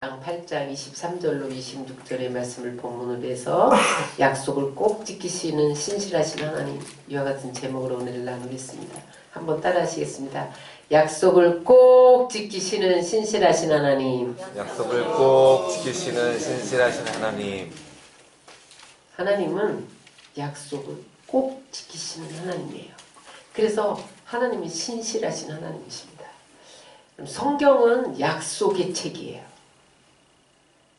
8장 23절로 26절의 말씀을 본문으로 해서 약속을 꼭 지키시는 신실하신 하나님, 이와 같은 제목으로 오늘 나누겠습니다. 한번 따라 하시겠습니다. 약속을 꼭 지키시는 신실하신 하나님. 약속을 꼭 지키시는 신실하신 하나님. 하나님은 약속을 꼭 지키시는 하나님이에요. 그래서 하나님이 신실하신 하나님이십니다. 성경은 약속의 책이에요.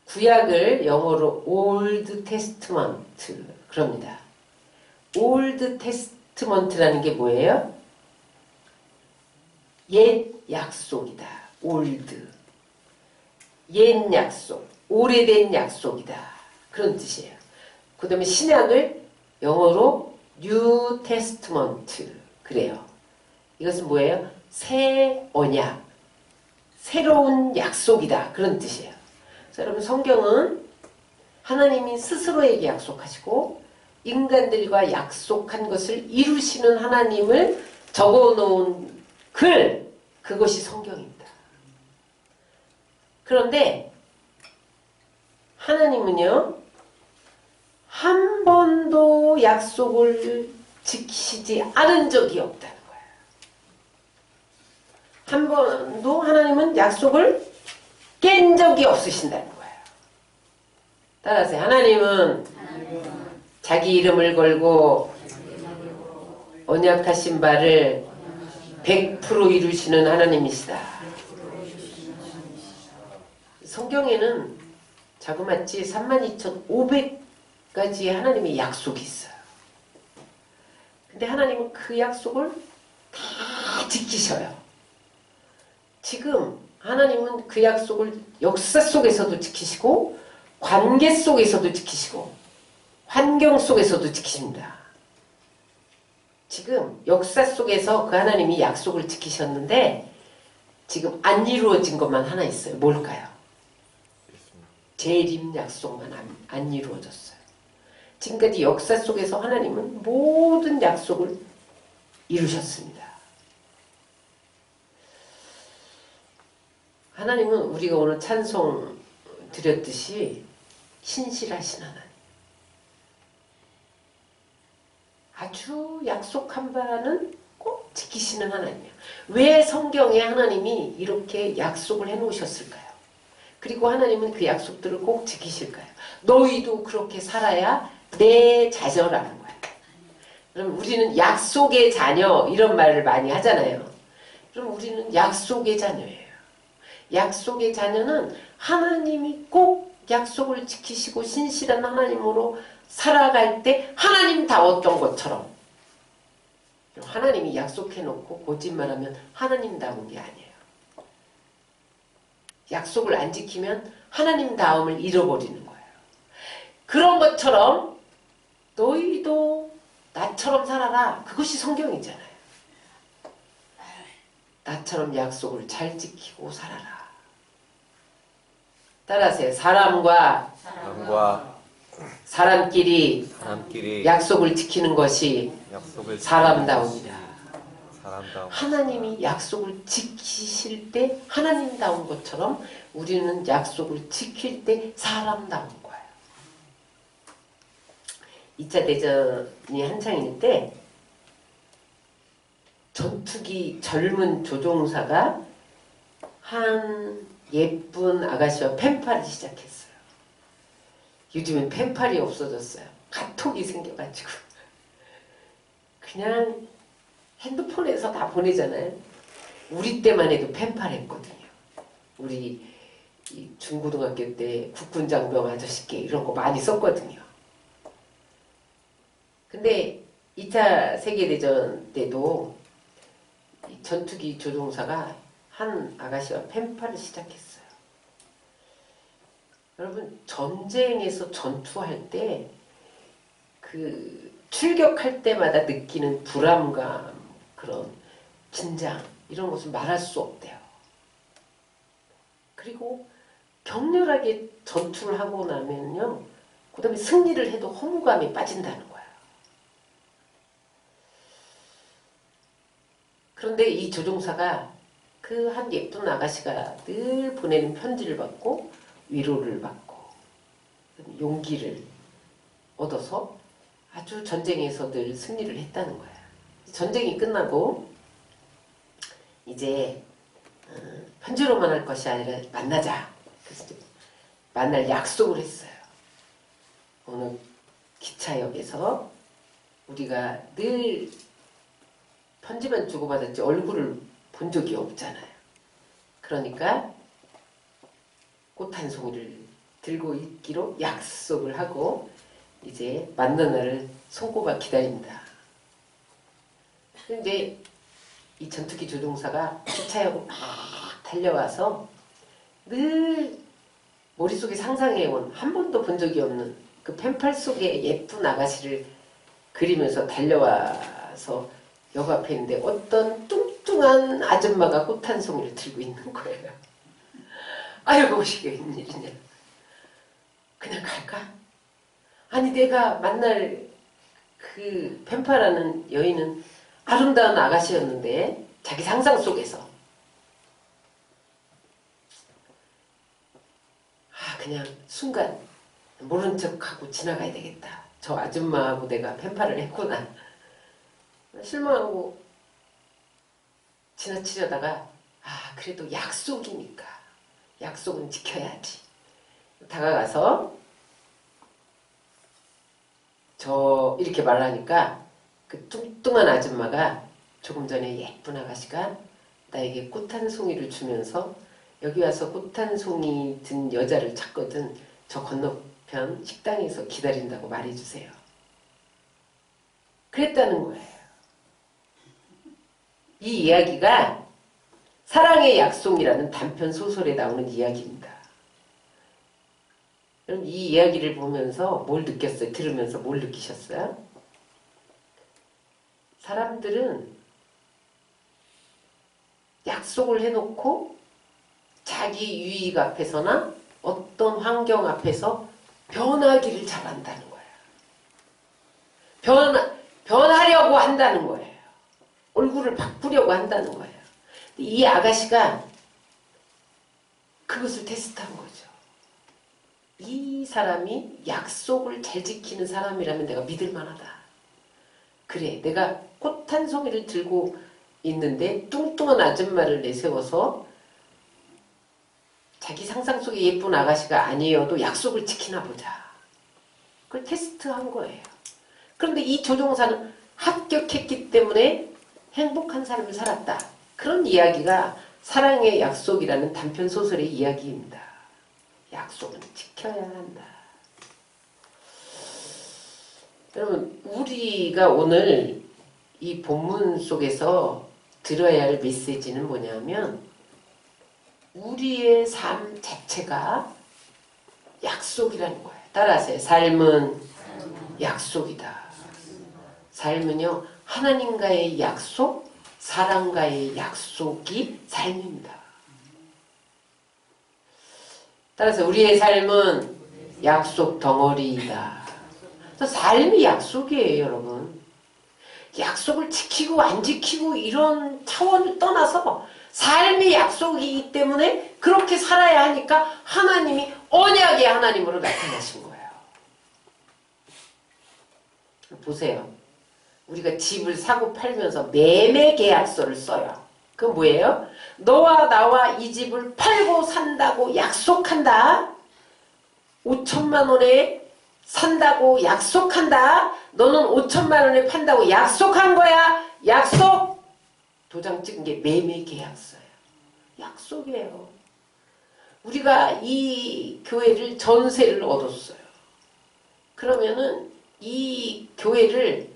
구약을 영어로 올드 테스트먼트 그럽니다. 올드 테스트먼트라는 게 뭐예요? 옛 약속이다. 올드. 옛 약속. 오래된 약속이다. 그런 뜻이에요. 그 다음에 신약을 영어로 뉴 테스트먼트 그래요. 이것은 뭐예요? 새 언약. 새로운 약속이다. 그런 뜻이에요. 자, 여러분 성경은 하나님이 스스로에게 약속하시고 인간들과 약속한 것을 이루시는 하나님을 적어놓은 글, 그것이 성경입니다. 그런데 하나님은요, 한 번도 약속을 지키시지 않은 적이 없다는 거예요. 한 번도 하나님은 약속을 깬 적이 없으신다는 거예요. 따라서 하나님은 자기 이름을 걸고 언약하신 바를 100% 이루시는 하나님이시다. 성경에는 자그마치 32,500가지의 하나님의 약속이 있어요. 근데 하나님은 그 약속을 다 지키셔요. 지금 하나님은 그 약속을 역사 속에서도 지키시고 관계 속에서도 지키시고 환경 속에서도 지키십니다. 지금 역사 속에서 그 하나님이 약속을 지키셨는데 지금 안 이루어진 것만 하나 있어요. 뭘까요? 재림 약속만 안 이루어졌어요. 지금까지 역사 속에서 하나님은 모든 약속을 이루셨습니다. 하나님은 우리가 오늘 찬송 드렸듯이 신실하신 하나님. 아주 약속한 바는 꼭 지키시는 하나님이에요. 왜 성경에 하나님이 이렇게 약속을 해놓으셨을까요? 그리고 하나님은 그 약속들을 꼭 지키실까요? 너희도 그렇게 살아야 내 자녀라는 거예요. 그럼 우리는 약속의 자녀 이런 말을 많이 하잖아요. 그럼 우리는 약속의 자녀예요. 약속의 자녀는 하나님이 꼭 약속을 지키시고 신실한 하나님으로 살아갈 때 하나님다웠던 것처럼, 하나님이 약속해놓고 거짓말하면 하나님다운 게 아니에요. 약속을 안 지키면 하나님다움을 잃어버리는 거예요. 그런 것처럼 너희도 나처럼 살아라. 그것이 성경이잖아요. 나처럼 약속을 잘 지키고 살아라. 따라하세요. 사람과 사람끼리 약속을 지키는 것이 사람다움이다. 하나님이 약속을 지키실 때 하나님다운 것처럼 우리는 약속을 지킬 때 사람다운 거예요. 2차 대전이 한창일 때 전투기 젊은 조종사가 한 예쁜 아가씨와 펜팔을 시작했어요. 요즘엔 펜팔이 없어졌어요. 카톡이 생겨가지고 그냥 핸드폰에서 다 보내잖아요. 우리 때만 해도 펜팔 했거든요. 우리 중고등학교 때 국군장병 아저씨께 이런 거 많이 썼거든요. 근데 2차 세계대전 때도 전투기 조종사가 한 아가씨와 펜팔을 시작했어요. 여러분 전쟁에서 전투할 때 그 출격할 때마다 느끼는 불안감, 그런 긴장 이런 것은 말할 수 없대요. 그리고 격렬하게 전투를 하고 나면요, 그 다음에 승리를 해도 허무감이 빠진다는 거예요. 그런데 이 조종사가 그 한 예쁜 아가씨가 늘 보내는 편지를 받고 위로를 받고 용기를 얻어서 아주 전쟁에서 늘 승리를 했다는 거야. 전쟁이 끝나고 이제 편지로만 할 것이 아니라 만나자. 그래서 이제 만날 약속을 했어요. 어느 기차역에서 우리가 늘 편지만 주고받았지 얼굴을 본 적이 없잖아요. 그러니까 꽃 한 송이를 들고 있기로 약속을 하고 이제 만난 날을 손꼽아 기다립니다. 근데 이 전투기 조종사가 기차역을 막 달려와서 늘 머릿속에 상상해온 한 번도 본 적이 없는 그 펜팔 속에 예쁜 아가씨를 그리면서 달려와서 역 앞에 있는데 어떤 뚱뚱한 아줌마가 꽃 한 송이를 들고 있는 거예요. 아이고 이게 웬일이냐. 그냥 갈까? 아니 내가 만날 그 펜파라는 여인은 아름다운 아가씨였는데 자기 상상 속에서 그냥 순간 모른 척하고 지나가야 되겠다. 저 아줌마하고 내가 펜팔을 했구나. 실망하고 지나치려다가 그래도 약속이니까 약속은 지켜야지. 다가가서 저 이렇게 말하니까 그 뚱뚱한 아줌마가 조금 전에 예쁜 아가씨가 나에게 꽃 한 송이를 주면서 여기 와서 꽃 한 송이 든 여자를 찾거든 저 건너편 식당에서 기다린다고 말해주세요. 그랬다는 거예요. 이 이야기가 사랑의 약속이라는 단편 소설에 나오는 이야기입니다. 여러분 이 이야기를 보면서 뭘 느꼈어요? 들으면서 뭘 느끼셨어요? 사람들은 약속을 해놓고 자기 유익 앞에서나 어떤 환경 앞에서 변하기를 잘한다는 거예요. 변하려고 한다는 거예요. 얼굴을 바꾸려고 한다는 거예요. 이 아가씨가 그것을 테스트한 거죠. 이 사람이 약속을 잘 지키는 사람이라면 내가 믿을 만하다. 그래, 내가 꽃 한 송이를 들고 있는데 뚱뚱한 아줌마를 내세워서 자기 상상 속의 예쁜 아가씨가 아니어도 약속을 지키나 보자. 그걸 테스트한 거예요. 그런데 이 조종사는 합격했기 때문에 행복한 삶을 살았다. 그런 이야기가 사랑의 약속이라는 단편 소설의 이야기입니다. 약속은 지켜야 한다. 여러분 우리가 오늘 이 본문 속에서 들어야 할 메시지는 뭐냐면 우리의 삶 자체가 약속이라는 거예요. 따라하세요. 삶은 약속이다. 삶은요 하나님과의 약속, 사람과의 약속이 삶입니다. 따라서 우리의 삶은 약속 덩어리이다. 삶이 약속이에요, 여러분. 약속을 지키고 안 지키고 이런 차원을 떠나서 삶이 약속이기 때문에 그렇게 살아야 하니까 하나님이 언약의 하나님으로 나타나신 거예요. 보세요. 우리가 집을 사고 팔면서 매매 계약서를 써요. 그건 뭐예요? 너와 나와 이 집을 팔고 산다고 약속한다. 5천만 원에 산다고 약속한다. 너는 5천만 원에 판다고 약속한 거야. 약속. 도장 찍은 게 매매 계약서예요. 약속이에요. 우리가 이 교회를 전세를 얻었어요. 그러면은 이 교회를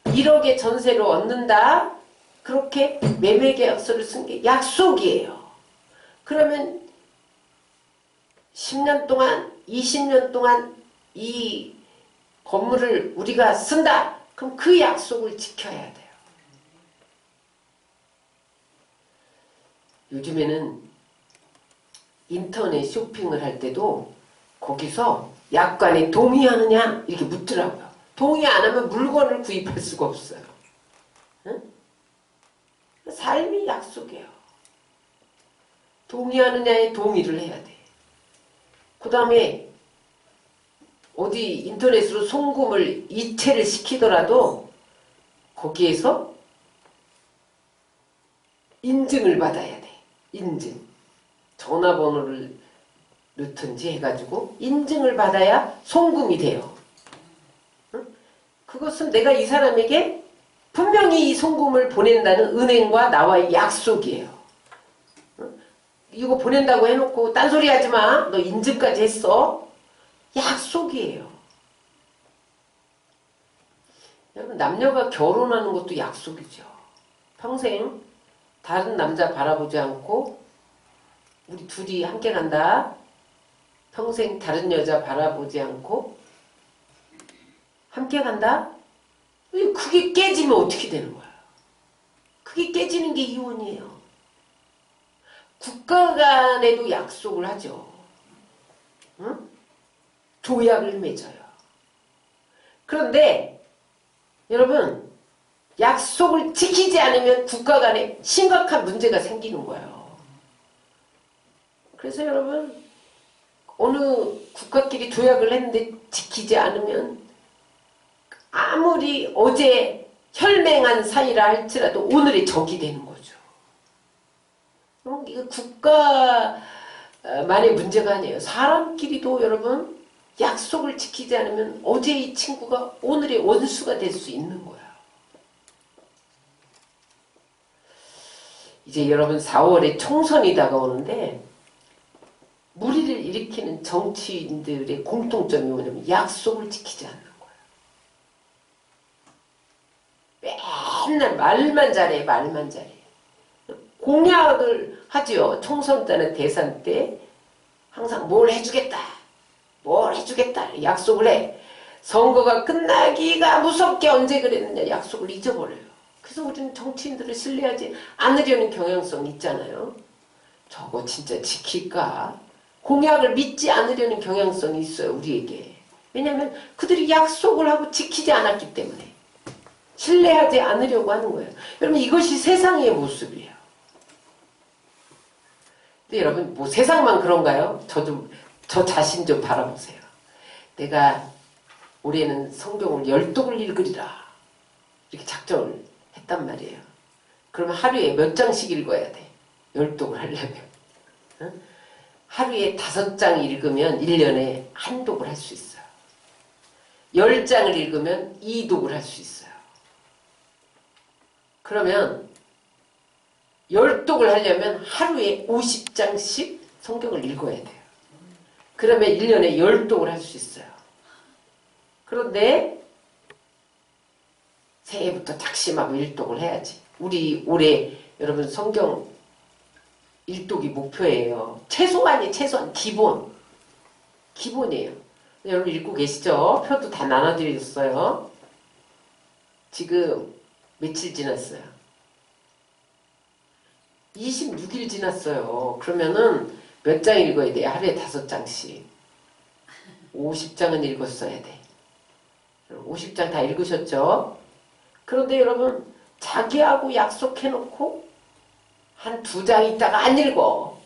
1억의 전세로 얻는다. 그렇게 매매 계약서를 쓴 게 약속이에요. 그러면 10년 동안, 20년 동안 이 건물을 우리가 쓴다. 그럼 그 약속을 지켜야 돼요. 요즘에는 인터넷 쇼핑을 할 때도 거기서 약관에 동의하느냐 이렇게 묻더라고요. 동의 안 하면 물건을 구입할 수가 없어요. 응? 삶이 약속이에요. 동의하느냐에 동의를 해야 돼. 다음에 어디 인터넷으로 송금을 이체를 시키더라도 거기에서 인증을 받아야 돼. 인증. 전화번호를 넣든지 해가지고 인증을 받아야 송금이 돼요. 응? 그것은 내가 이 사람에게 분명히 이 송금을 보낸다는 은행과 나와의 약속이에요. 응? 이거 보낸다고 해놓고 딴소리 하지 마. 너 인증까지 했어. 약속이에요. 여러분, 남녀가 결혼하는 것도 약속이죠. 평생 다른 남자 바라보지 않고 우리 둘이 함께 간다. 평생 다른 여자 바라보지 않고 함께 간다. 그게 깨지면 어떻게 되는 거야? 그게 깨지는 게 이혼이에요. 국가 간에도 약속을 하죠. 응? 조약을 맺어요. 그런데 여러분, 약속을 지키지 않으면 국가 간에 심각한 문제가 생기는 거예요. 그래서 여러분, 어느 국가끼리 조약을 했는데 지키지 않으면 아무리 어제 혈맹한 사이라 할지라도 오늘의 적이 되는 거죠. 이거 국가만의 문제가 아니에요. 사람끼리도 여러분 약속을 지키지 않으면 어제의 친구가 오늘의 원수가 될 수 있는 거야. 이제 여러분 4월에 총선이 다가오는데 무리를 일으키는 정치인들의 공통점이 뭐냐면 약속을 지키지 않는 거예요. 맨날 말만 잘해, 말만 잘해. 공약을 하죠. 총선 때나 대선 때 항상 뭘 해주겠다, 뭘 해주겠다 약속을 해. 선거가 끝나기가 무섭게 언제 그랬느냐 약속을 잊어버려요. 그래서 우리는 정치인들을 신뢰하지 않으려는 경향성이 있잖아요. 저거 진짜 지킬까? 공약을 믿지 않으려는 경향성이 있어요, 우리에게. 왜냐하면 그들이 약속을 하고 지키지 않았기 때문에 신뢰하지 않으려고 하는 거예요. 여러분, 이것이 세상의 모습이에요. 근데 여러분, 뭐 세상만 그런가요? 저 자신 좀 바라보세요. 내가 올해는 성경을 10독을 읽으리라 이렇게 작정을 했단 말이에요. 그러면 하루에 몇 장씩 읽어야 돼? 10독을 하려면. 응? 하루에 5장 읽으면 1년에 1독을 할 수 있어요. 10장을 읽으면 2독을 할 수 있어요. 그러면 10독을 하려면 하루에 50장씩 성경을 읽어야 돼요. 그러면 1년에 10독을 할 수 있어요. 그런데 새해부터 작심하고 1독을 해야지. 우리 올해 여러분 성경 1독이 목표예요. 최소한 기본이에요. 여러분 읽고 계시죠? 표도 다 나눠드렸어요. 지금 며칠 지났어요? 26일 지났어요. 그러면은 몇 장 읽어야 돼요? 하루에 5장씩. 50장은 읽었어야 돼. 50장 다 읽으셨죠? 그런데 여러분, 자기하고 약속해놓고 한 2장 있다가 안 읽어.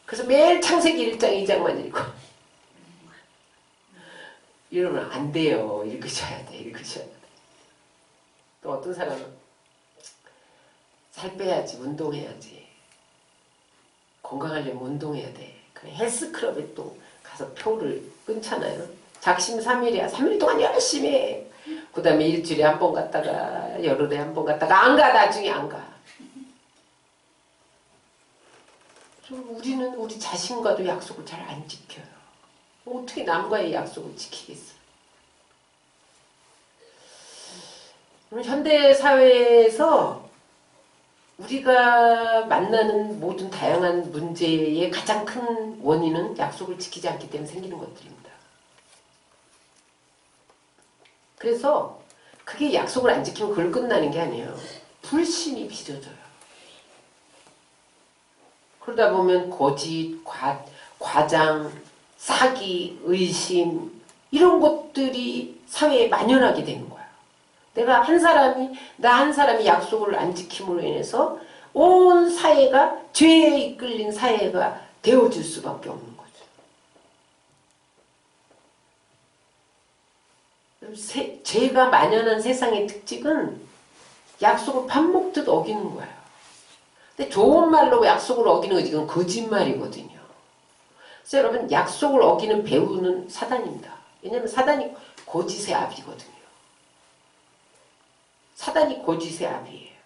그래서 매일 창세기 1장, 2장만 읽어. 이러면 안 돼요. 읽으셔야 돼. 또 어떤 사람은 살 빼야지, 운동해야지. 건강하려면 운동해야 돼. 그래, 헬스클럽에 또 가서 표를 끊잖아요. 작심 3일이야. 3일 동안 열심히 해. 그 다음에 일주일에 한 번 갔다가 열흘에 한 번 갔다가 안 가. 나중에 안 가. 우리는 우리 자신과도 약속을 잘 안 지켜요. 어떻게 남과의 약속을 지키겠어요? 현대 사회에서 우리가 만나는 모든 다양한 문제의 가장 큰 원인은 약속을 지키지 않기 때문에 생기는 것들입니다. 그래서 그게 약속을 안 지키면 그걸 끝나는 게 아니에요. 불신이 빚어져요. 그러다 보면 거짓, 과장, 사기, 의심 이런 것들이 사회에 만연하게 되는 거예요. 나 한 사람이 약속을 안 지킴으로 인해서 온 사회가 죄에 이끌린 사회가 되어질 수밖에 없는 거죠. 죄가 만연한 세상의 특징은 약속을 밥 먹듯 어기는 거예요. 근데 좋은 말로 약속을 어기는 거 이건 거짓말이거든요. 그래서 여러분 약속을 어기는 배우는 사단입니다. 왜냐하면 사단이 거짓의 아비거든요. 사단이 거짓의 아비예요.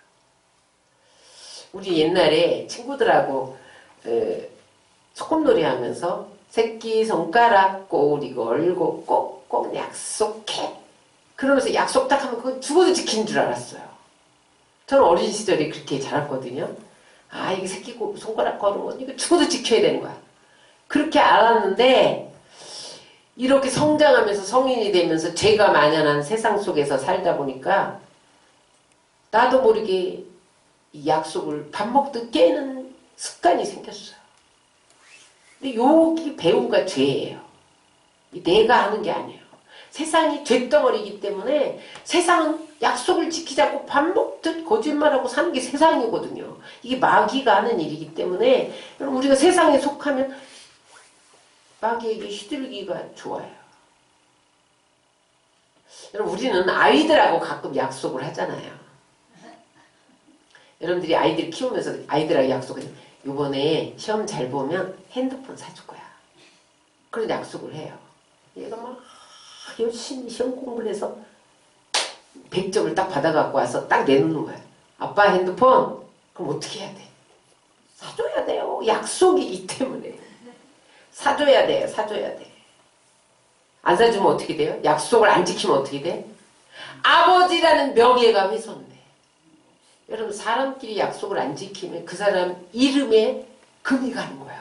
우리 옛날에 친구들하고 소꿉놀이 하면서 새끼손가락 꼬리 걸고 꼭꼭 약속해. 그러면서 약속 딱 하면 그거 죽어도 지키는 줄 알았어요. 저는 어린 시절에 그렇게 자랐거든요. 아, 이게 새끼손가락 거는 건 이거 죽어도 지켜야 되는 거야. 그렇게 알았는데 이렇게 성장하면서 성인이 되면서 죄가 만연한 세상 속에서 살다 보니까 나도 모르게 이 약속을 밥 먹듯 깨는 습관이 생겼어요. 근데 여기 배우가 죄예요. 내가 하는 게 아니에요. 세상이 죄덩어리이기 때문에 세상은 약속을 지키자고 밥 먹듯 거짓말하고 사는 게 세상이거든요. 이게 마귀가 하는 일이기 때문에 우리가 세상에 속하면 마귀에게 휘둘기가 좋아요. 여러분 우리는 아이들하고 가끔 약속을 하잖아요. 여러분들이 아이들 키우면서 아이들하고 약속을 해요. 이번에 시험 잘 보면 핸드폰 사줄 거야. 그런 약속을 해요. 얘가 막 열심히 시험 공부를 해서 100점을 딱 받아갖고 와서 딱 내놓는 거야. 아빠 핸드폰? 그럼 어떻게 해야 돼? 사줘야 돼요. 약속이기 때문에. 사줘야 돼요. 사줘야 돼. 안 사주면 어떻게 돼요? 약속을 안 지키면 어떻게 돼? 아버지라는 명예가 훼손돼. 여러분 사람끼리 약속을 안 지키면 그 사람 이름에 금이 가는 거예요.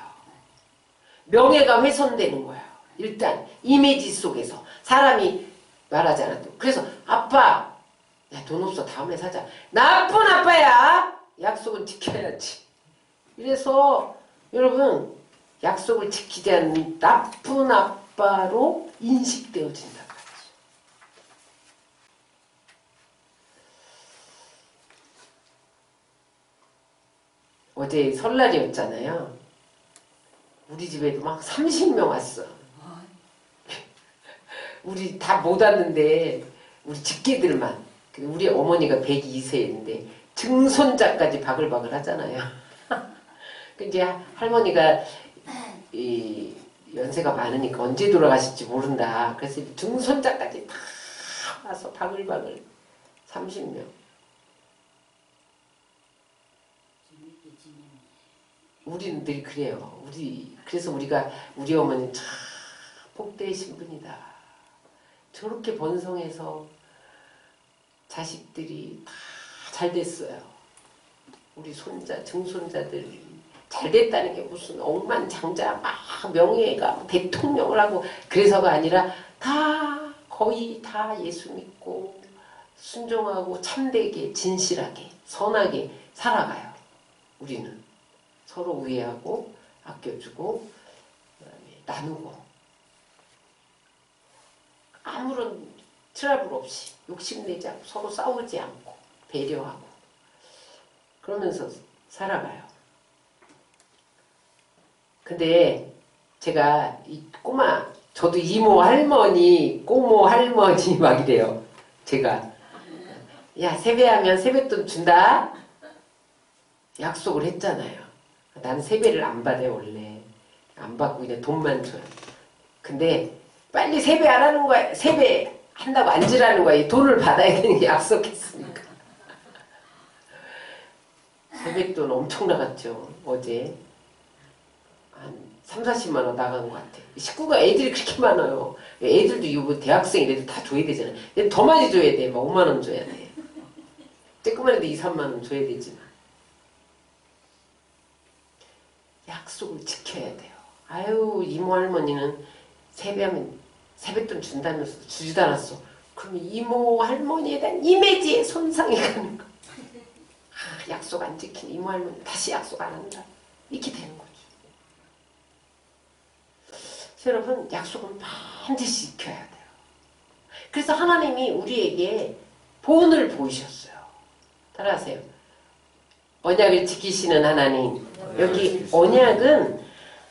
명예가 훼손되는 거예요. 일단 이미지 속에서 사람이 말하지 않아도. 그래서 아빠 야, 돈 없어 다음에 사자. 나쁜 아빠야. 약속은 지켜야지. 그래서 여러분 약속을 지키지 않는 나쁜 아빠로 인식되어진단 말이죠. 어제 설날이었잖아요. 우리 집에도 막 30명 왔어. 우리 다 못 왔는데 우리 직계들만. 우리 어머니가 102세인데 증손자까지 바글바글 하잖아요. 이제 할머니가 이 연세가 많으니까 언제 돌아가실지 모른다. 그래서 증손자까지 다 와서 바글바글 30명. 우리는 늘 그래요. 그래서 우리 어머니는 참 복되신 분이다. 저렇게 번성해서 자식들이 다 잘 됐어요. 우리 증손자들이 잘 됐다는 게 무슨 억만장자 막 명예가 대통령을 하고 그래서가 아니라 다 거의 다 예수 믿고 순종하고 참되게 진실하게 선하게 살아가요. 우리는 서로 우애하고 아껴주고 그다음에 나누고 아무런 트러블 없이 욕심내지 않고 서로 싸우지 않고 배려하고 그러면서 살아가요. 근데 제가 이 저도 이모 할머니 꼬모 할머니 막 이래요. 제가 야 세배하면 세뱃돈 준다 약속을 했잖아요. 나는 세배를 안 받아요. 원래 안 받고 그냥 돈만 줘요. 근데 빨리 세배 안 하는 거야. 세배 한다고 앉으라는 거야. 돈을 받아야 되는 게 약속했으니까. 세뱃돈 엄청 나갔죠. 어제 한 3, 40만 원 나간 것 같아. 식구가 애들이 그렇게 많아요. 애들도 이거 대학생 이래도 다 줘야 되잖아요. 근데 더 많이 줘야 돼. 막 5만 원 줘야 돼. 조그만 애도 2, 3만 원 줘야 되지만 약속을 지켜야 돼요. 아유 이모 할머니는 세배하면 세뱃돈 준다면서 주지도 않았어. 그러면 이모 할머니에 대한 이미지에 손상이 가는 거. 아, 약속 안 지킨 이모 할머니 다시 약속 안 한다. 이렇게 되는 거죠. 여러분 약속은 반드시 지켜야 돼요. 그래서 하나님이 우리에게 본을 보이셨어요. 따라하세요. 언약을 지키시는 하나님. 여기 언약은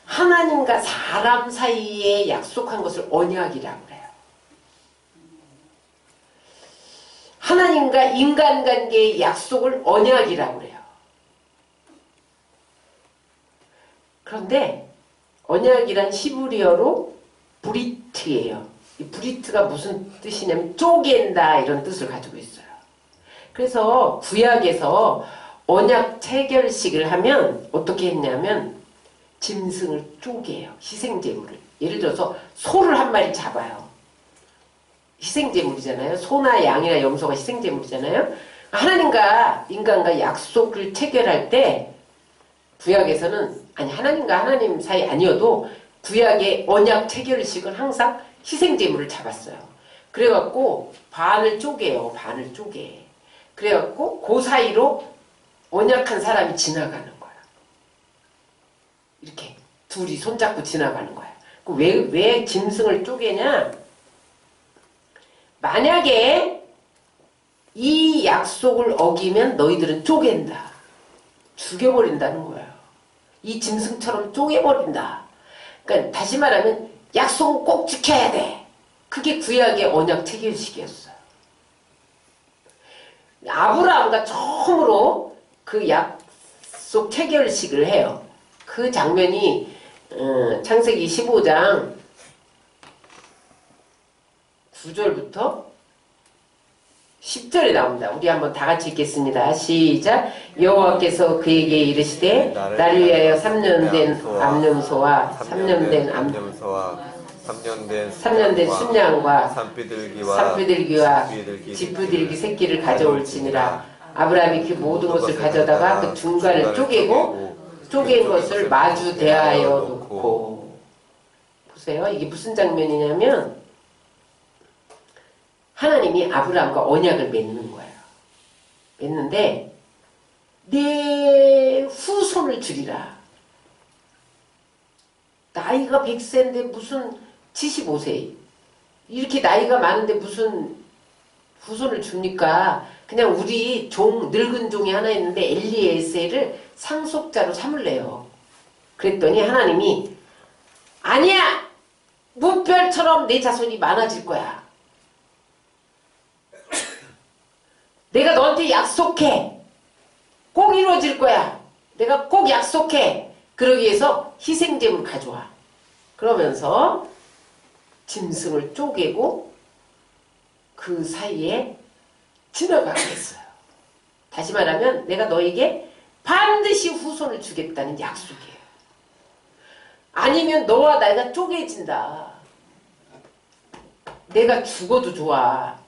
하나님과 사람 사이에 약속한 것을 언약이라고 그래요. 하나님과 인간관계의 약속을 언약이라고 그래요. 그런데 언약이란 히브리어로 브리트예요. 이 브리트가 무슨 뜻이냐면 쪼갠다 이런 뜻을 가지고 있어요. 그래서 구약에서 언약 체결식을 하면 어떻게 했냐면 짐승을 쪼개요. 희생제물을. 예를 들어서 소를 한 마리 잡아요. 희생제물이잖아요. 소나 양이나 염소가 희생제물이잖아요. 하나님과 인간과 약속을 체결할 때 구약에서는 아니 하나님과 하나님 사이 아니어도 구약의 언약 체결식은 항상 희생제물을 잡았어요. 그래갖고 반을 쪼개요. 반을 쪼개. 그래갖고 그 사이로 언약한 사람이 지나가는 거야. 이렇게 둘이 손잡고 지나가는 거야. 왜 짐승을 쪼개냐? 만약에 이 약속을 어기면 너희들은 쪼갠다. 죽여버린다는 거예요. 이 짐승처럼 쪼개버린다. 그러니까 다시 말하면 약속은 꼭 지켜야 돼. 그게 구약의 언약 체결식이었어요. 아브라함과 처음으로 그 약속 체결식을 해요. 그 장면이 창세기 15장 9절부터 10절에 나옵니다. 우리 한번 다 같이 읽겠습니다. 시작. 여호와께서 그에게 이르시되 나를 위하여 3년 된 암염소와 3년 된 암염소와 3년 된 순양과 산비둘기와 지푸들기 새끼를 가져올지니라. 아브라함이 그 모든 것을 가져다가 그 중간을 쪼갠 것을 마주 대하여 놓고. 보세요. 이게 무슨 장면이냐면 하나님이 아브라함과 언약을 맺는 거예요. 맺는데 내 후손을 주리라. 나이가 100세인데 무슨 75세 이렇게 나이가 많은데 무슨 후손을 줍니까? 그냥 우리 늙은 종이 하나 있는데 엘리에셀을 상속자로 삼을래요. 그랬더니 하나님이 아니야! 무별처럼 내 자손이 많아질 거야. 내가 너한테 약속해. 꼭 이루어질 거야. 내가 꼭 약속해. 그러기 위해서 희생제물 가져와. 그러면서 짐승을 쪼개고 그 사이에 지나가게 했어요. 다시 말하면 내가 너에게 반드시 후손을 주겠다는 약속이에요. 아니면 너와 내가 쪼개진다. 내가 죽어도 좋아.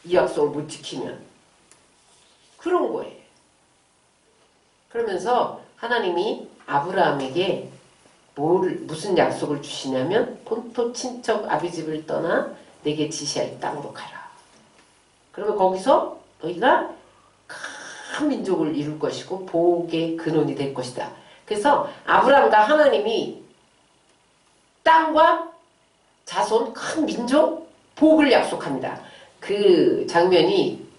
이 약속을 못 지키면. 그런 거예요. 그러면서 하나님이 아브라함에게 무슨 약속을 주시냐면 본토 친척 아비집을 떠나 내게 지시할 땅으로 가라. 그러면 거기서 너희가 큰 민족을 이룰 것이고 복의 근원이 될 것이다. 그래서 아브라함과 하나님이 땅과 자손 큰 민족 복을 약속합니다. 그 장면이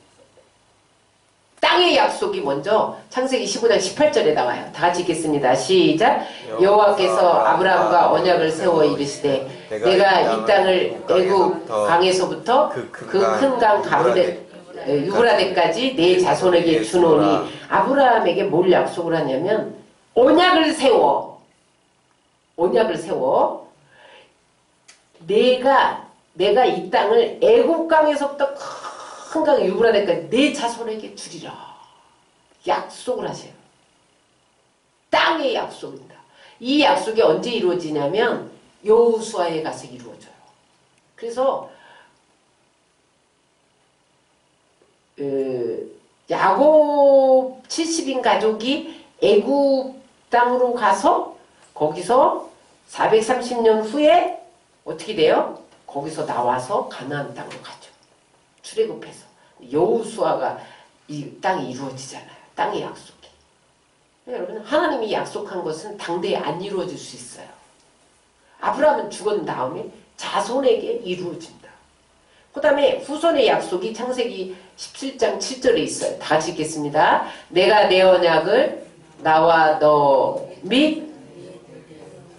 땅의 약속이 먼저 창세기 15장 18절에 나와요. 다 같이 읽겠습니다. 시작. 여호와께서 아브라함과 언약을 세워 이르시되 내가 이 땅을 애굽 강에서부터 그 큰 강 가운데 유브라데까지 내 자손에게 주노니. 아브라함에게 뭘 약속을 하냐면 언약을 세워 내가 이 땅을 애굽 강에서부터 큰 강 유브라데까지 내 자손에게 주리라. 약속을 하세요. 땅의 약속입니다. 이 약속이 언제 이루어지냐면 여호수아에 가서 이루어져요. 그래서 야곱 70인 가족이 애굽 땅으로 가서 거기서 430년 후에 어떻게 돼요? 거기서 나와서 가나안 땅으로 가죠. 출애굽해서 여호수아가 이 땅이 이루어지잖아요. 땅의 약속이. 여러분 하나님이 약속한 것은 당대에 안 이루어질 수 있어요. 아브라함은 죽은 다음에 자손에게 이루어진다. 그 다음에 후손의 약속이 창세기 17장 7절에 있어요. 다 같이 읽겠습니다. 내가 내 언약을 나와 너 및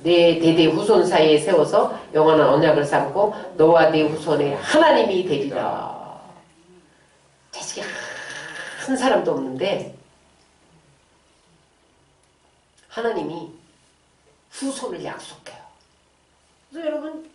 내 대대 후손 사이에 세워서 영원한 언약을 삼고 너와 네 후손의 하나님이 되리라. 자식이 한 사람도 없는데 하나님이 후손을 약속해요. 그래서 여러분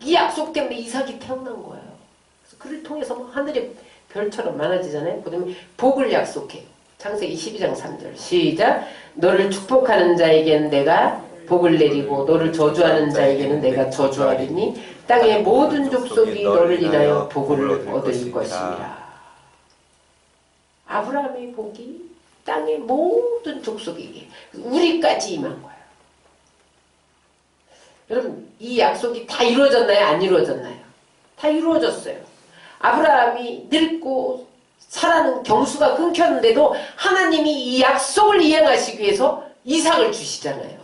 이 약속 때문에 이삭이 태어난 거예요. 그래서 그를 통해서 하늘의 별처럼 많아지잖아요. 그다음에 복을 약속해요. 창세기 12장 3절 시작. 너를 축복하는 자에게는 내가 복을 내리고 너를 저주하는 자에게는 내가 저주하리니 땅의 모든 족속이 너를 인하여 복을 얻을 것이니라. 아브라함의 복이 땅의 모든 족속에게 우리까지 임한 거예요. 여러분 이 약속이 다 이루어졌나요? 안 이루어졌나요? 다 이루어졌어요. 아브라함이 늙고 사라는 경수가 끊겼는데도 하나님이 이 약속을 이행하시기 위해서 이삭을 주시잖아요.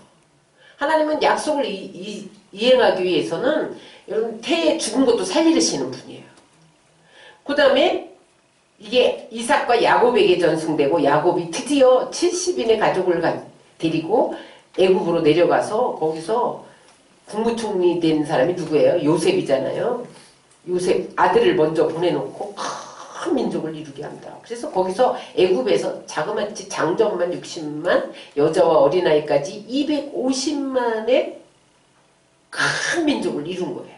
하나님은 약속을 이행하기 위해서는 여러분 태에 죽은 것도 살리시는 분이에요. 그 다음에 이게 이삭과 야곱에게 전승되고 야곱이 드디어 70인의 가족을 데리고 애굽으로 내려가서 거기서 국무총리 된 사람이 누구예요? 요셉이잖아요. 요셉 아들을 먼저 보내놓고 큰 민족을 이루게 한다. 그래서 거기서 애굽에서 자그마치 장정만 60만 여자와 어린아이까지 250만의 큰 민족을 이룬 거예요.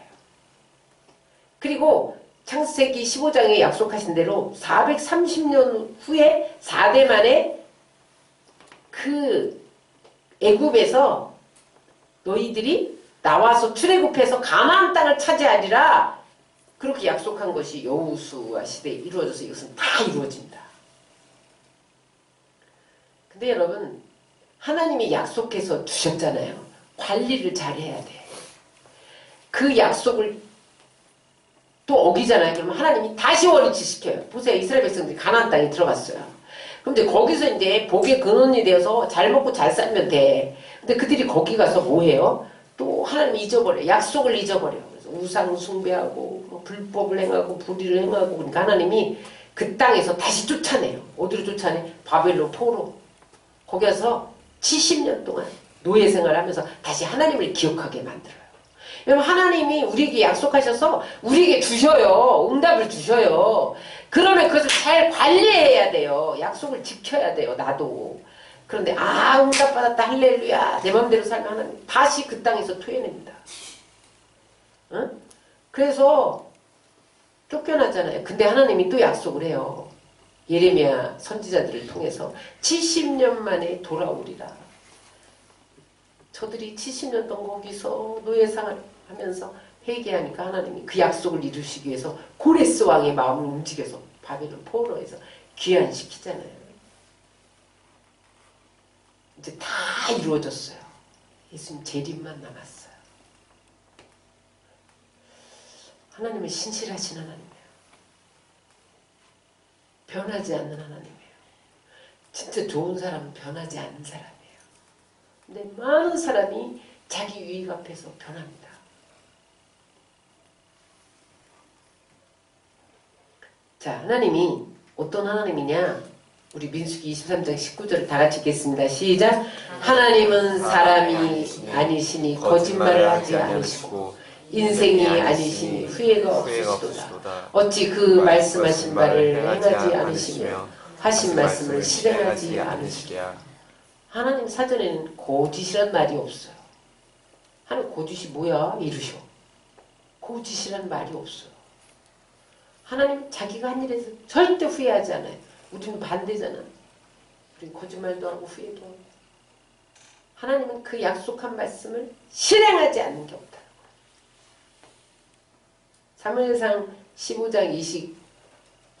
그리고 창세기 15장에 약속하신 대로 430년 후에 4대 만에 그 애굽에서 너희들이 나와서 출애굽해서 가나안 땅을 차지하리라. 그렇게 약속한 것이 여호수아 시대에 이루어져서 이것은 다 이루어진다. 근데 여러분 하나님이 약속해서 주셨잖아요. 관리를 잘해야 돼. 그 약속을 또 어기잖아요. 그러면 하나님이 다시 원위치 시켜요. 보세요. 이스라엘 백성들이 가나안 땅에 들어갔어요. 그럼 이제 거기서 이제 복의 근원이 되어서 잘 먹고 잘 살면 돼. 근데 그들이 거기 가서 뭐 해요? 또 하나님이 잊어버려요. 약속을 잊어버려요. 그래서 우상 숭배하고 뭐 불법을 행하고 불의를 행하고 그러니까 하나님이 그 땅에서 다시 쫓아내요. 어디로 쫓아내? 바벨론 포로. 거기 가서 70년 동안 노예 생활하면서 다시 하나님을 기억하게 만들어요. 여러분 하나님이 우리에게 약속하셔서 우리에게 주셔요. 응답을 주셔요. 그러면 그것을 잘 관리해야 돼요. 약속을 지켜야 돼요. 나도. 그런데 응답받았다 할렐루야 내 맘대로 살면 하나님 다시 그 땅에서 토해냅니다. 응? 그래서 쫓겨났잖아요. 근데 하나님이 또 약속을 해요. 예레미야 선지자들을 통해서 70년 만에 돌아오리라. 저들이 70년 동안 거기서 노예생활 하면서 회개하니까 하나님이 그 약속을 이루시기 위해서 고레스 왕의 마음을 움직여서 바벨론 포로에서 귀환시키잖아요. 이제 다 이루어졌어요. 예수님 재림만 남았어요. 하나님은 신실하신 하나님이에요. 변하지 않는 하나님이에요. 진짜 좋은 사람은 변하지 않는 사람이에요. 근데 많은 사람이 자기 유익 앞에서 변합니다. 자, 하나님이 어떤 하나님이냐? 우리 민수기 23장 19절을 다 같이 읽겠습니다. 시작. 하나님은 사람이 아니시니 거짓말을 하지 않으시고 인생이 아니시니 후회가 없으시도다. 어찌 그 말씀하신 바를 행하지 않으시며 하신 말씀을 실행하지 않으시랴. 하나님 사전에는 거짓이란 말이 없어요. 하나님 거짓이 뭐야? 이루셔. 거짓이란 말이 없어요. 하나님 자기가 한 일에서 절대 후회하지 않아요. 우리는 반대잖아. 우리는 거짓말도 하고 후회도 하고. 하나님은 그 약속한 말씀을 실행하지 않는 게 없다. 사무엘상 15장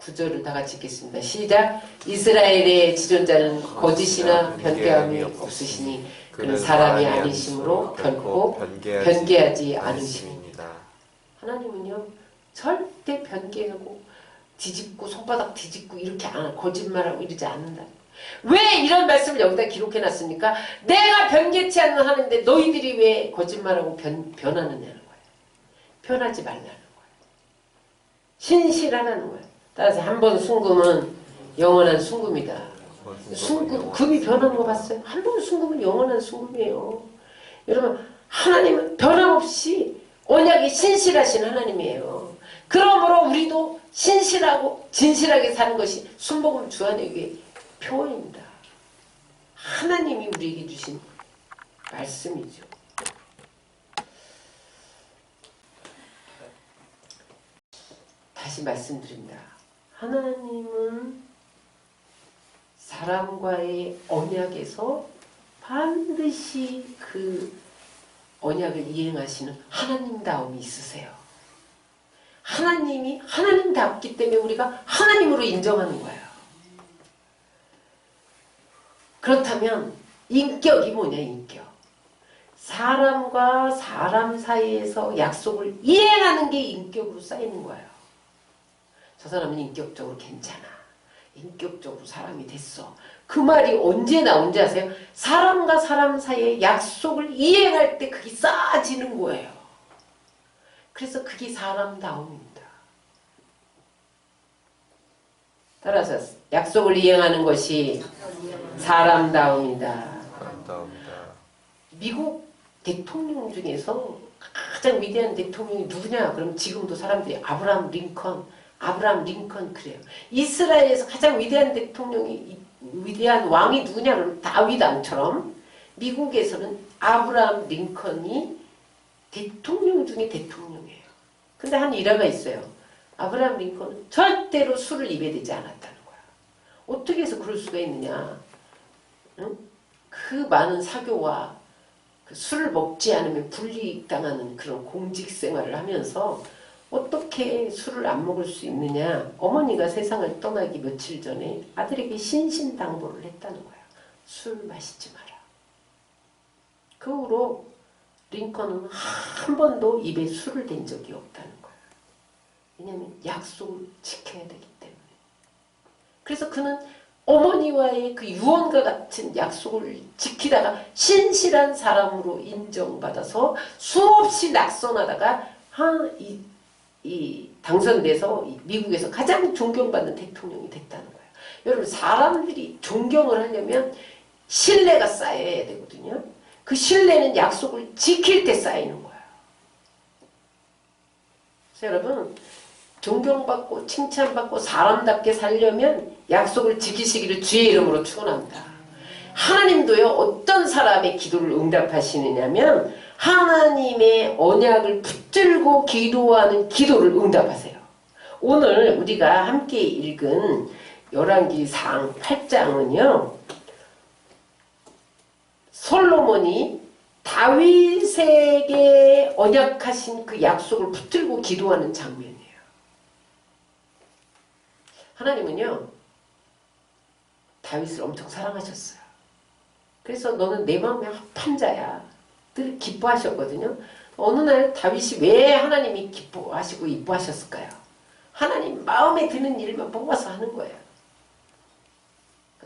29절을 다 같이 읽겠습니다. 시작. 이스라엘의 지존자는 거짓이나 변개함이 없으시니 그는 사람이 아니심으로 결코 변개하지 않으십니다. 하나님은요 절대 변개하고 뒤집고 손바닥 뒤집고 이렇게 안 거짓말하고 이러지 않는다. 왜 이런 말씀을 여기다 기록해놨습니까? 내가 변개치 않는 하나님인데 너희들이 왜 거짓말하고 변하느냐는 거예요. 변하지 말라는 거예요. 신실하라는 거예요. 따라서 한 번 순금은 영원한 순금이다. 순금, 금이 변하는 거 봤어요? 한 번 순금은 영원한 순금이에요. 여러분 하나님은 변함없이 언약이 신실하신 하나님이에요. 그러므로 우리도 신실하고 진실하게 사는 것이 순복음 주안의 표현입니다. 하나님이 우리에게 주신 말씀이죠. 다시 말씀드립니다. 하나님은 사람과의 언약에서 반드시 그 언약을 이행하시는 하나님다움이 있으세요. 하나님이 하나님답기 때문에 우리가 하나님으로 인정하는 거예요. 그렇다면 인격이 뭐냐, 인격. 사람과 사람 사이에서 약속을 이행하는 게 인격으로 쌓이는 거예요. 저 사람은 인격적으로 괜찮아. 인격적으로 사람이 됐어. 그 말이 언제 나온지 아세요? 사람과 사람 사이에 약속을 이행할 때 그게 쌓아지는 거예요. 그래서 그게 사람다움입니다. 따라서 약속을 이행하는 것이 사람다움이다. 미국 대통령 중에서 가장 위대한 대통령이 누구냐? 그럼 지금도 사람들이 아브라함 링컨 그래요. 이스라엘에서 가장 위대한 대통령이 위대한 왕이 누구냐? 그럼 다윗 왕처럼 미국에서는 아브라함 링컨이 대통령 중에 대통령이에요. 근데 한 일화가 있어요. 아브라함 링컨은 절대로 술을 입에 대지 않았다는 거야. 어떻게 해서 그럴 수가 있느냐? 응? 그 많은 사교와 그 술을 먹지 않으면 불이익당하는 그런 공직 생활을 하면서 어떻게 술을 안 먹을 수 있느냐? 어머니가 세상을 떠나기 며칠 전에 아들에게 신신당부를 했다는 거야. 술 마시지 마라. 그 후로 링컨은 한 번도 입에 술을 댄 적이 없다는 거야. 왜냐하면 약속을 지켜야 되기 때문에. 그래서 그는 어머니와의 그 유언과 같은 약속을 지키다가 신실한 사람으로 인정받아서 수없이 낙선하다가 당선돼서 미국에서 가장 존경받는 대통령이 됐다는 거예요. 여러분, 사람들이 존경을 하려면 신뢰가 쌓여야 되거든요. 그 신뢰는 약속을 지킬 때 쌓이는 거예요. 그래서 여러분, 존경받고 칭찬받고 사람답게 살려면 약속을 지키시기를 주의 이름으로 축원합니다. 하나님도요, 어떤 사람의 기도를 응답하시느냐면 하나님의 언약을 붙들고 기도하는 기도를 응답하세요. 오늘 우리가 함께 읽은 열왕기상 8장은요, 솔로몬이 다윗에게 언약하신 그 약속을 붙들고 기도하는 장면이에요. 하나님은요, 다윗을 엄청 사랑하셨어요. 그래서 너는 내 마음에 합한 자야. 늘 기뻐하셨거든요. 어느 날 다윗이 왜 하나님이 기뻐하시고 이뻐하셨을까요? 하나님 마음에 드는 일만 뽑아서 하는 거예요.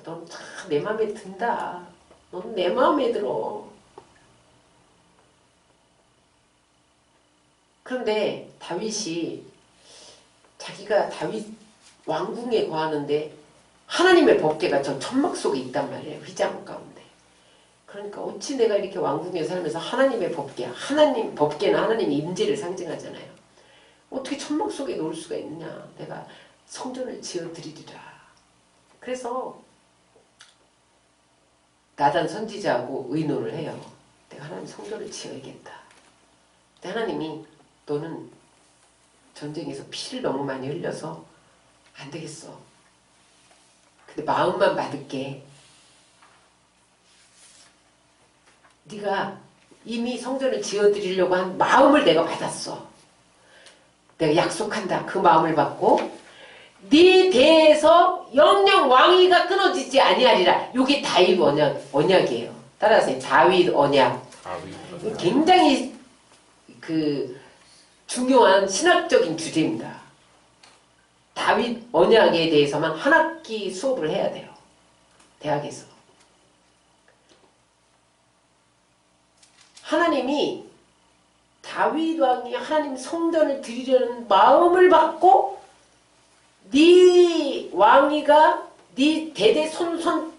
넌 참 내 마음에 든다. 넌 내 마음에 들어. 그런데 다윗이 자기가 다윗 왕궁에 거하는데 하나님의 법궤가 저 천막 속에 있단 말이에요. 휘장 가운데. 그러니까 어찌 내가 이렇게 왕궁에 살면서 하나님의 법궤, 하나님 법궤는 하나님의 임재를 상징하잖아요. 어떻게 천막 속에 놓을 수가 있느냐. 내가 성전을 지어드리리라. 그래서 나단 선지자하고 의논을 해요. 내가 하나님 성전을 지어야겠다. 근데 하나님이 너는 전쟁에서 피를 너무 많이 흘려서 안 되겠어. 근데 마음만 받을게. 네가 이미 성전을 지어드리려고 한 마음을 내가 받았어. 내가 약속한다. 그 마음을 받고 네 대에서 영영 왕위가 끊어지지 아니하리라. 이게 다윗 언약이에요. 따라서 다윗 언약. 굉장히 그 중요한 신학적인 주제입니다. 다윗 언약에 대해서만 한 학기 수업을 해야 돼요. 대학에서. 하나님이 다윗 왕이 하나님 성전을 드리려는 마음을 받고 네 왕위가 네 대대 손손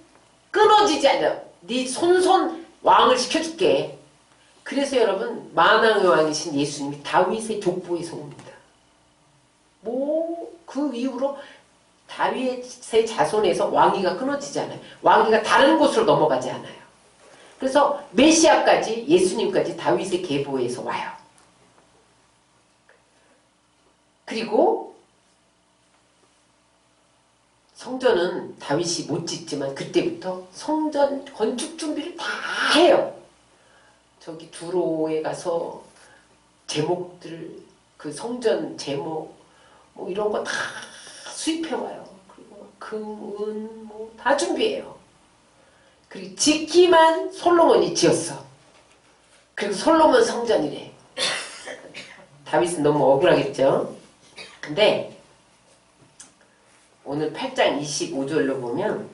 끊어지지 않아. 네 손손 왕을 시켜줄게. 그래서 여러분 만왕의 왕이신 예수님이 다윗의 족보의 성입니다. 그 이후로 다윗의 자손에서 왕위가 끊어지지 않아요. 왕위가 다른 곳으로 넘어가지 않아요. 그래서 메시아까지 예수님까지 다윗의 계보에서 와요. 그리고 성전은 다윗이 못 짓지만 그때부터 성전 건축 준비를 다 해요. 저기 두로에 가서 제목들, 그 성전 제목 뭐 이런 거 다 수입해 와요. 그리고 금은 뭐 다 준비해요. 그리고 짓기만 솔로몬이 지었어. 그리고 솔로몬 성전이래. 다윗은 너무 억울하겠죠? 근데 오늘 8장 25절로 보면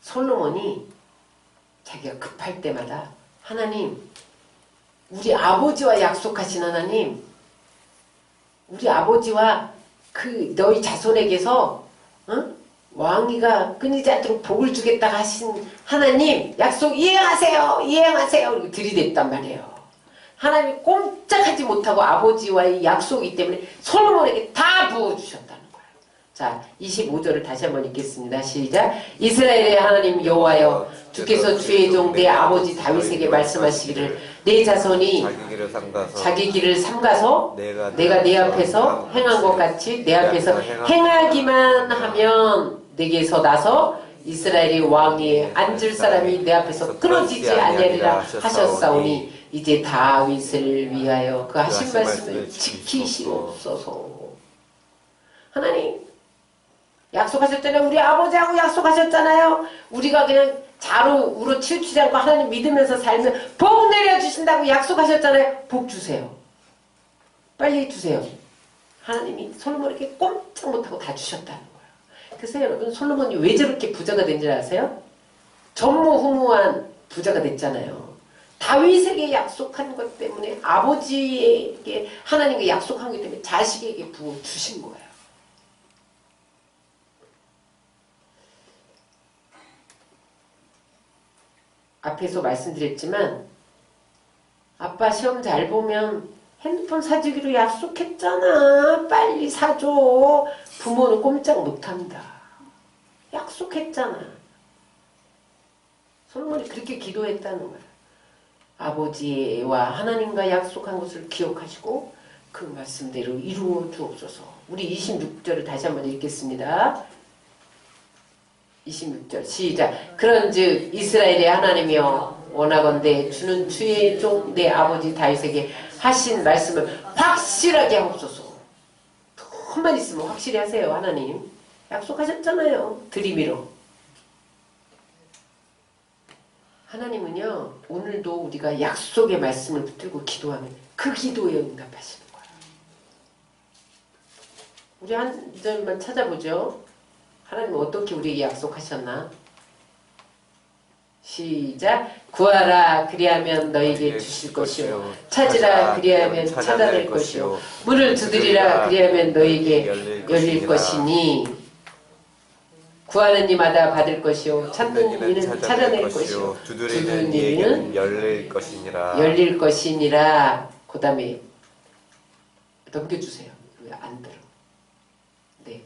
솔로몬이 자기가 급할 때마다 하나님, 우리 아버지와 약속하신 하나님, 우리 아버지와 그 너희 자손에게서 왕위가 끊이지 않도록 복을 주겠다 하신 하나님 약속 이행하세요, 이행하세요. 그리고 들이댔단 말이에요. 하나님이 꼼짝하지 못하고 아버지와의 약속이기 때문에 솔로몬에게 다 부어주셨다는 거예요. 자, 25절을 다시 한번 읽겠습니다. 시작. 이스라엘의 하나님 여호와여, 주께서 주의 종 내 아버지 다윗에게 말씀하시기를 내 자손이 자기 길을 삼가서 내가 내 앞에서 행한 것 같이 내 앞에서 행하기만 하면 내게서 나서 이스라엘의 왕위에 앉을 사람이 내 앞에서 끊어지지 아니하리라 하셨사오니 이제 다윗을 위하여 그 하신 말씀을 지키시옵소서. 하나님 약속하셨잖아요. 우리 아버지하고 약속하셨잖아요. 우리가 그냥 자로 우로 치우치지 않고 하나님 믿으면서 살면 복 내려주신다고 약속하셨잖아요. 복 주세요. 빨리 주세요. 하나님이 솔로몬에게 꼼짝 못하고 다 주셨다는 거예요. 그래서 여러분, 솔로몬이 왜 저렇게 부자가 된 줄 아세요? 전무후무한 부자가 됐잖아요. 다윗에게 약속한 것 때문에, 아버지에게 하나님과 약속한 것 때문에 자식에게 부어 주신 거예요. 앞에서 말씀드렸지만 아빠 시험 잘 보면 핸드폰 사주기로 약속했잖아. 빨리 사줘. 부모는 꼼짝 못합니다. 약속했잖아. 솔로몬이 그렇게 기도했다는 거예요. 아버지와 하나님과 약속한 것을 기억하시고 그 말씀대로 이루어 주옵소서. 우리 26절을 다시 한번 읽겠습니다. 26절 시작. 그런즉 이스라엘의 하나님이여, 원하건대 주는 주의 종 내 아버지 다윗에게 하신 말씀을 확실하게 하옵소서. 한번 있으면 확실히 하세요. 하나님 약속하셨잖아요. 드림이로. 하나님은요, 오늘도 우리가 약속의 말씀을 붙들고 기도하면 그 기도에 응답하시는 거예요. 우리 한 절만 찾아보죠. 하나님은 어떻게 우리에게 약속하셨나? 시작. 구하라 그리하면 너에게 주실 것이요, 찾으라 그리하면 찾아낼 것이요, 문을 두드리라 그리하면 너에게 열릴 것이니, 구하는 이마다 받을 것이요, 찾는 이는 찾아낼 것이요, 두드리는 이는 열릴 것이니라. 열릴 것이니라. 그 다음에 넘겨주세요. 왜 안 들어? 네.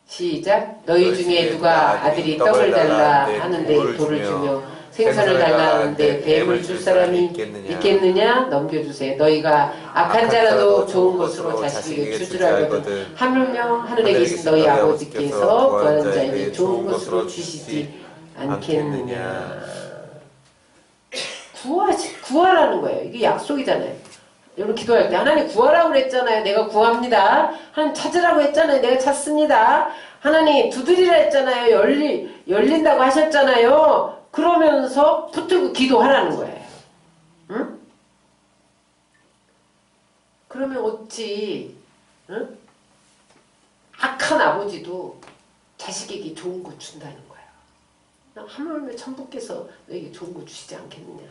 시작. 너희 중에 누가 아들이 떡을 달라 하는데 돌을 주며 생선을 달라 하는데 뱀을 줄 사람이 있겠느냐? 넘겨주세요. 너희가 악한 자라도 좋은 것으로 자식에게 주줄 알거든 하물며 하늘에 계신 너희 아버지께서 구하는 자에게 좋은 것으로 주시지 않겠느냐. 구하라는 거예요. 이게 약속이잖아요. 여러분 기도할 때 하나님 구하라고 그랬잖아요. 내가 구합니다. 하나님 찾으라고 했잖아요. 내가 찾습니다. 하나님 두드리라 했잖아요. 열린다고 하셨잖아요. 그러면서 붙들고 기도하라는 거예요. 응? 그러면 어찌 악한 아버지도 자식에게 좋은 거 준다는 거예요. 하물며 천부께서 너에게 좋은 거 주시지 않겠느냐.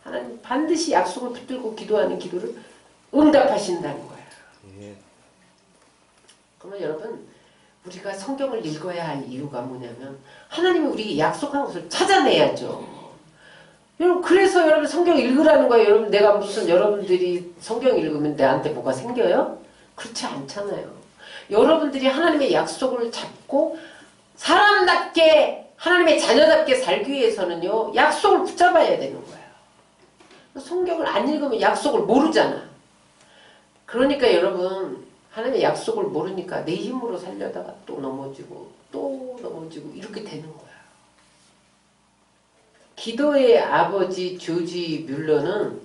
하나님 반드시 약속을 붙들고 기도하는 기도를 응답하신다는 거예요. 예. 그러면 여러분, 우리가 성경을 읽어야 할 이유가 뭐냐면 하나님이 우리에게 약속한 것을 찾아내야죠. 여러분, 그래서 여러분 성경 읽으라는 거예요. 여러분, 내가 무슨 여러분들이 성경 읽으면 나한테 뭐가 생겨요? 그렇지 않잖아요. 여러분들이 하나님의 약속을 잡고 사람답게 하나님의 자녀답게 살기 위해서는요, 약속을 붙잡아야 되는 거예요. 성경을 안 읽으면 약속을 모르잖아. 그러니까 여러분, 하나님의 약속을 모르니까 내 힘으로 살려다가 또 넘어지고 또 넘어지고 이렇게 되는 거야. 기도의 아버지 조지 뮬러는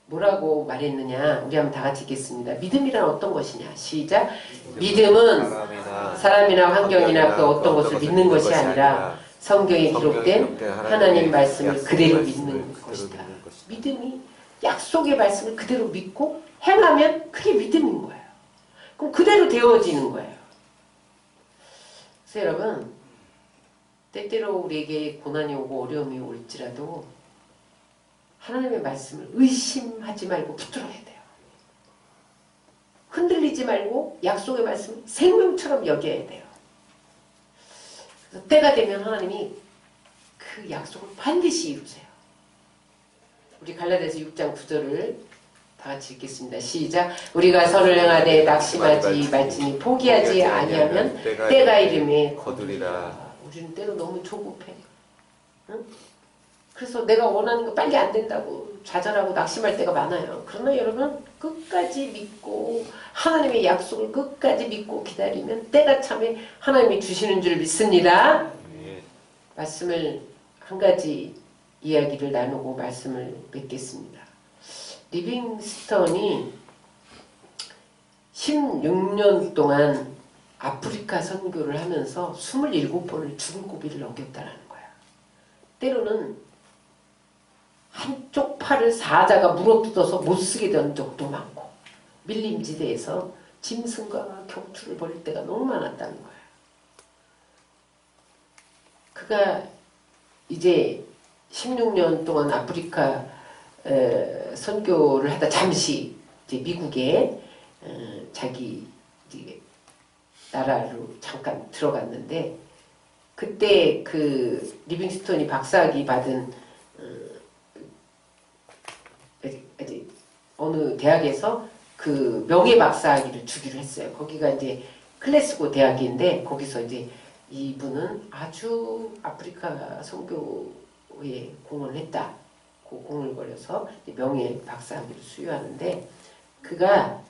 뭐라고 말했느냐? 우리 한번 다 같이 읽겠습니다. 믿음이란 어떤 것이냐? 시작. 믿음은 사람이나 환경이나 그 어떤 것을 믿는 것이 아니라 성경에 기록된 하나님 말씀을 그대로 믿는 것이다. 믿음이 약속의 말씀을 그대로 믿고 행하면 그게 믿음인 거예요. 그럼 그대로 되어지는 거예요. 그래서 여러분, 때때로 우리에게 고난이 오고 어려움이 올지라도 하나님의 말씀을 의심하지 말고 붙들어야 돼요. 흔들리지 말고 약속의 말씀을 생명처럼 여겨야 돼요. 그래서 때가 되면 하나님이 그 약속을 반드시 이루세요. 우리 갈라디아서 6장 9절을 다 같이 읽겠습니다. 시작. 우리가 선을 행하되 낙심하지 말지니 포기하지 아니하면 때가 이름에 거두리라. 우리는 때가 너무 조급해. 응? 그래서 내가 원하는 거 빨리 안 된다고 좌절하고 낙심할 때가 많아요. 그러나 여러분 끝까지 믿고 하나님의 약속을 끝까지 믿고 기다리면 때가 참에 하나님이 주시는 줄 믿습니다. 말씀을 한 가지 이야기를 나누고 말씀을 맺겠습니다. 리빙스턴이 16년 동안 아프리카 선교를 하면서 27번을 죽을 고비를 넘겼다는 거야. 때로는 한쪽 팔을 사자가 물어뜯어서 못 쓰게 된 적도 많고 밀림지대에서 짐승과 격투를 벌일 때가 너무 많았다는 거야. 그가 이제 16년 동안 아프리카 선교를 하다 잠시 이제 미국에 자기 이제 나라로 잠깐 들어갔는데 그때 그 리빙스턴이 박사학위 받은 어느 대학에서 그 명예 박사학위를 주기로 했어요. 거기가 이제 클래스고 대학인데 거기서 이제 이분은 아주 아프리카 선교에 공헌을 했다. 그 공을 걸려서 명예 박사학위를 수여하는데 그가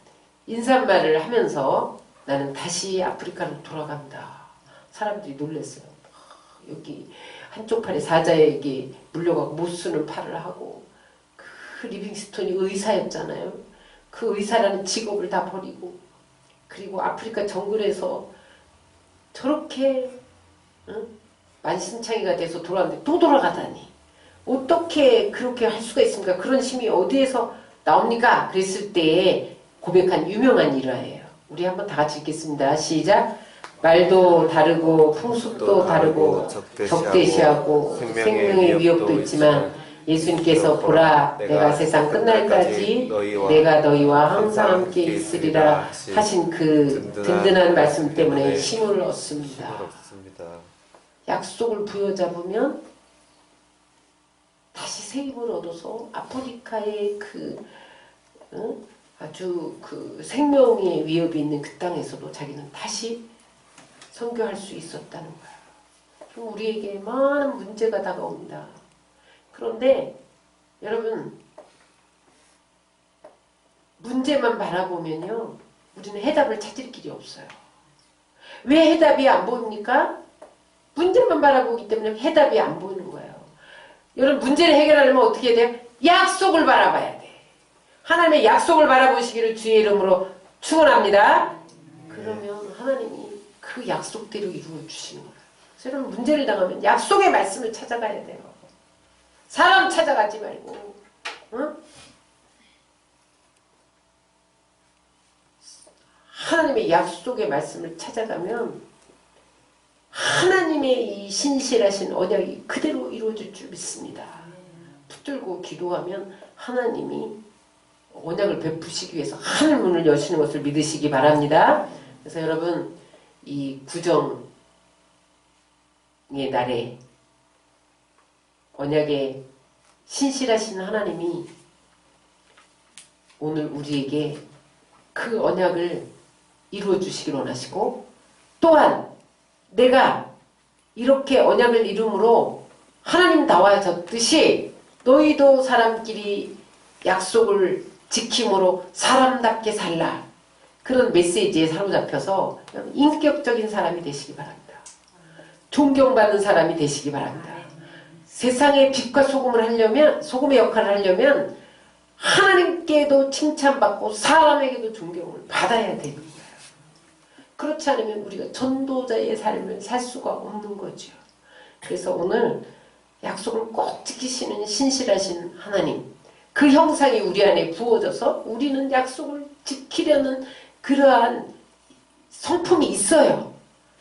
인사말을 하면서 나는 다시 아프리카로 돌아간다. 사람들이 놀랐어요. 여기 한쪽 팔에 사자에게 물려가고 못 쓰는 팔을 하고 그 리빙스턴이 의사였잖아요. 그 의사라는 직업을 다 버리고 그리고 아프리카 정글에서 저렇게 만신창이가 돼서 돌아왔는데 또 돌아가다니 어떻게 그렇게 할 수가 있습니까? 그런 힘이 어디에서 나옵니까? 그랬을 때 고백한 유명한 일화예요. 우리 한번 다 같이 읽겠습니다. 시작. 말도 다르고 풍습도 다르고 적대시하고 생명의 위협도 있지만 예수님께서 보라 내가 세상 끝날까지 내가 너희와 항상 함께 있으리라 하신 그 든든한 말씀 때문에 힘을 얻습니다. 약속을 부여잡으면 다시 새 힘을 얻어서 아프리카의 그 아주 그 생명의 위협이 있는 그 땅에서도 자기는 다시 선교할 수 있었다는 거야. 그럼 우리에게 많은 문제가 다가옵니다. 그런데 여러분 문제만 바라보면요 우리는 해답을 찾을 길이 없어요. 왜 해답이 안 보입니까? 문제만 바라보기 때문에 해답이 안 보이는 거예요. 여러분 문제를 해결하려면 어떻게 해야 돼요? 약속을 바라봐야 돼. 하나님의 약속을 바라보시기를 주의 이름으로 축원합니다. 그러면 하나님이 그 약속대로 이루어 주시는 거예요. 그래서 여러분 문제를 당하면 약속의 말씀을 찾아가야 돼요. 사람 찾아가지 말고 응? 하나님의 약속의 말씀을 찾아가면 하나님의 이 신실하신 언약이 그대로 이루어질 줄 믿습니다. 붙들고 기도하면 하나님이 언약을 베푸시기 위해서 하늘 문을 여시는 것을 믿으시기 바랍니다. 그래서 여러분 이 구정의 날에 언약에 신실하신 하나님이 오늘 우리에게 그 언약을 이루어 주시길 원하시고, 또한 내가 이렇게 언약을 이룸으로 하나님다워졌듯이 너희도 사람끼리 약속을 지킴으로 사람답게 살라. 그런 메시지에 사로잡혀서 인격적인 사람이 되시기 바랍니다. 존경받는 사람이 되시기 바랍니다. 세상의 빛과 소금을 하려면, 소금의 역할을 하려면 하나님께도 칭찬받고 사람에게도 존경을 받아야 되는 거예요. 그렇지 않으면 우리가 전도자의 삶을 살 수가 없는 거죠. 그래서 오늘 약속을 꼭 지키시는 신실하신 하나님, 그 형상이 우리 안에 부어져서 우리는 약속을 지키려는 그러한 성품이 있어요.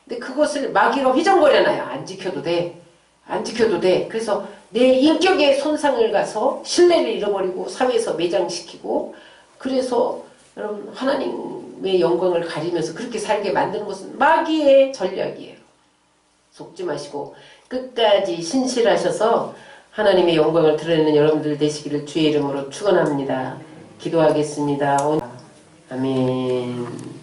근데 그것을 마귀가 휘정거려놔요. 안 지켜도 돼. 안 지켜도 돼. 그래서 내 인격에 손상을 가서 신뢰를 잃어버리고 사회에서 매장시키고, 그래서 여러분 하나님의 영광을 가리면서 그렇게 살게 만드는 것은 마귀의 전략이에요. 속지 마시고 끝까지 신실하셔서 하나님의 영광을 드러내는 여러분들 되시기를 주의 이름으로 축원합니다. 기도하겠습니다. 아멘.